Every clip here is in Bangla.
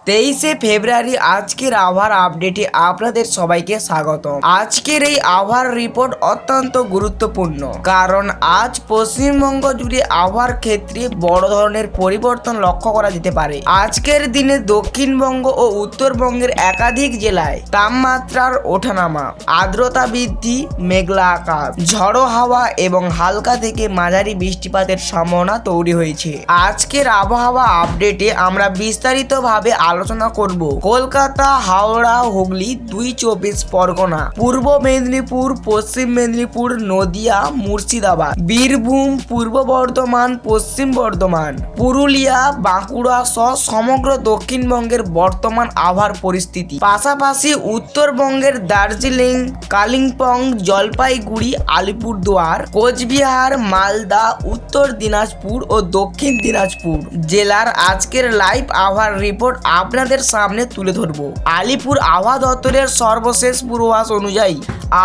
23 ফেব্রুয়ারি আজকের আবহাওয়ার আপডেটে আপনাদের সবাইকে স্বাগত। আজকের এই আবহাওয়ার রিপোর্ট অত্যন্ত গুরুত্বপূর্ণ, কারণ আজ পশ্চিমবঙ্গ জুড়ে আবহাওয়ার ক্ষেত্রে বড় ধরনের পরিবর্তন লক্ষ্য করা যেতে পারে। আজকের দিনে দক্ষিণবঙ্গ ও উত্তরবঙ্গের একাধিক জেলায় তাপমাত্রার ওঠানামা, আর্দ্রতা বৃদ্ধি, মেঘলা আকাশ, ঝড়ো হাওয়া এবং হালকা থেকে মাঝারি বৃষ্টিপাতের সম্ভাবনা তৈরি হয়েছে। আজকের আবহাওয়া আপডেটে আমরা বিস্তারিতভাবে আলোচনা করব কলকাতা, হাওড়া, হুগলি, 2 পরগনা, পূর্ব মেদিনীপুর, পশ্চিম মেদিনীপুর, নদিয়া, মুর্শিদাবাদ, বীরভূম, পূর্ব বর্ধমান, পশ্চিম বর্ধমান, পুরুলিয়া, বাঁকুড়া সহ সমগ্র দক্ষিণবঙ্গের বর্তমান আবহাওয়ার পরিস্থিতি। পাশাপাশি উত্তরবঙ্গের দার্জিলিং, কালিম্পং, জলপাইগুড়ি, আলিপুরদুয়ার, কোচবিহার, মালদা, উত্তর দিনাজপুর ও দক্ষিণ দিনাজপুর জেলার আজকের লাইভ আবহাওয়ার রিপোর্ট আপনাদের সামনে তুলে ধরব। আলিপুর আবহাওয়া দপ্তরের সর্বশেষ পূর্বাভাস অনুযায়ী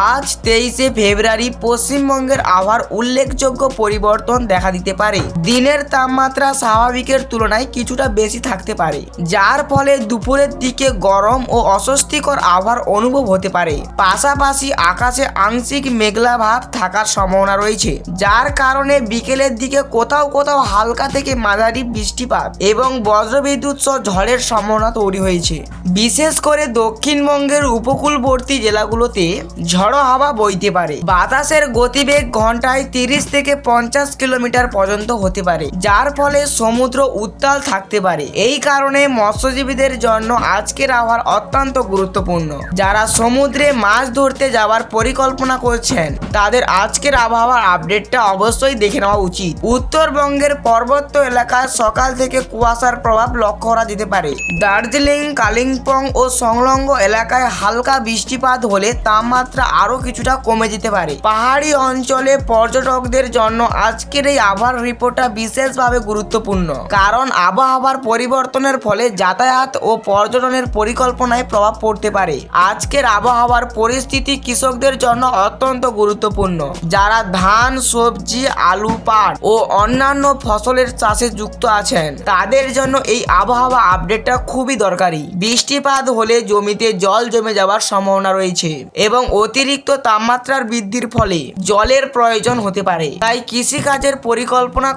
আজ 23 ফেব্রুয়ারি পশ্চিমবঙ্গের আবহাওয়ার উল্লেখযোগ্য পরিবর্তন দেখা দিতে পারে। দিনের তাপমাত্রা স্বাভাবিকের তুলনায় কিছুটা বেশি থাকতে পারে, যার ফলে দুপুরের দিকে গরম ও অস্বস্তিকর আবহাওয়ার অনুভব হতে পারে। পাশাপাশি আকাশে আংশিক মেঘলা ভাব থাকার সম্ভাবনা রয়েছে, যার কারণে বিকেলের দিকে কোথাও কোথাও হালকা থেকে মাঝারি বৃষ্টিপাত এবং বজ্রবিদ্যুৎ সহ ঝড়ের সম্ভাবনা তৈরি হয়েছে। বিশেষ করে দক্ষিণবঙ্গের উপকূলবর্তী জেলাগুলোতে ঝড়ো হাওয়া বইতে পারে। বাতাসের গতিবেগ ঘন্টায় 30 থেকে 50 কিলোমিটার পর্যন্ত হতে পারে, যার ফলে সমুদ্র উত্তাল থাকতে পারে। এই কারণে মৎস্যজীবীদের জন্য আজকের আবহাওয়া অত্যন্ত গুরুত্বপূর্ণ। যারা সমুদ্রে মাছ ধরতে যাওয়ার পরিকল্পনা করছেন তাদের আজকের আবহাওয়ার আপডেটটা অবশ্যই দেখে নেওয়া উচিত। উত্তরবঙ্গের পার্বত্য এলাকায় সকাল থেকে কুয়াশার প্রভাব লক্ষ্য করা যেতে পারে। দার্জিলিং, কালিম্পং ও সংলগ্ন এলাকায় হালকা বৃষ্টিপাত হলে তাপমাত্রা আরো কিছুটা কমে যেতে পারে। পাহাড়ি অঞ্চলে পর্যটকদের জন্য আজকের এই আবহাওয়ার রিপোর্টটা বিশেষভাবে গুরুত্বপূর্ণ, কারণ আবহাওয়ার পরিবর্তনের ফলে যাতায়াত ও পর্যটনের পরিকল্পনায় প্রভাব পড়তে পারে। আজকের আবহাওয়ার পরিস্থিতি কৃষকদের জন্য অত্যন্ত গুরুত্বপূর্ণ। যারা ধান, সবজি, আলু, পাট ও অন্যান্য ফসলের চাষে যুক্ত আছেন তাদের জন্য এই আবহাওয়া আপডেটটা খুবই দরকারি। বৃষ্টিপাত হলে জমিতে জল জমে যাওয়ার সম্ভাবনা রয়েছে এবং অতিরিক্ত তাপমাত্রার বৃদ্ধির ফলে জলের প্রয়োজন হতে পারে। তাই কৃষিকাজের পরিকল্পনা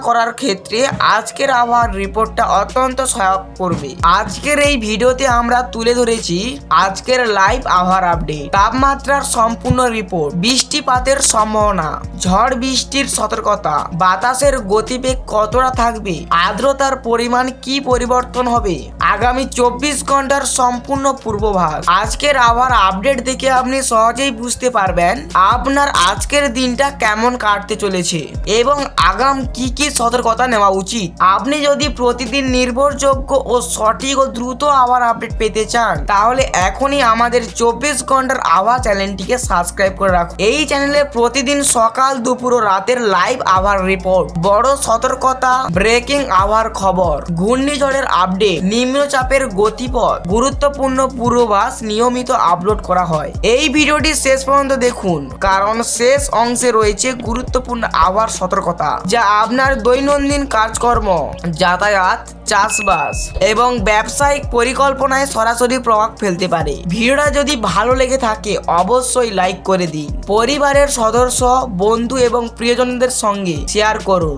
করার ক্ষেত্রে আজকের আবহাওয়ার রিপোর্টটা অত্যন্ত সহায়ক করবে। আজকের এই ভিডিওতে আমরা তুলে ধরেছি আজকের লাইভ আবহাওয়ার আপডেট, তাপমাত্রার সম্পূর্ণ রিপোর্ট, বৃষ্টিপাতের সম্ভাবনা, ঝড় বৃষ্টির সতর্কতা, বাতাসের গতিবেগ কতটা থাকবে, আর্দ্রতার পরিমাণ কি পরিবর্তন হবে, আগামী 24 ঘন্টার সম্পূর্ণ পূর্বাভাস। আজকের আবহাওয়ার আপডেট দেখে আপনি সহজেই বুঝতে পারবেন আপনার আজকের দিনটা কেমন কাটতে চলেছে এবং আগাম কি কি সতর্কতা নেওয়া উচিত। আপনি যদি প্রতিদিন নির্ভরযোগ্য ও সঠিক ও দ্রুত আবহাওয়ার আপডেট পেতে চান তাহলে এখনই আমাদের 24 ঘন্টার আবহাওয়া চ্যানেলটিকে সাবস্ক্রাইব করে রাখুন। এই চ্যানেলে প্রতিদিন সকাল, দুপুর ও রাতের লাইভ আবহাওয়ার রিপোর্ট, বড় সতর্কতা, ব্রেকিং আবহাওয়ার খবর, ঘূর্ণিঝড়ের আপডেট, নিম্নচাপের গতিপথ, গুরুত্বপূর্ণ পূর্বাভাস নিয়মিত আপলোড করা হয়। এই ভিডিওটি শেষ পর্যন্ত দেখুন, কারণ শেষ অংশে রয়েছে গুরুত্বপূর্ণ আবহাওয়ার সতর্কতা যা আপনার দৈনন্দিন কাজকর্ম, যাতায়াত, চাষবাস এবং ব্যবসায়িক পরিকল্পনায় সরাসরি প্রভাব ফেলতে পারে। ভিডিওটা যদি ভালো লেগে থাকে অবশ্যই লাইক করে দিন। পরিবারের সদস্য, বন্ধু এবং প্রিয়জনদের সঙ্গে শেয়ার করুন।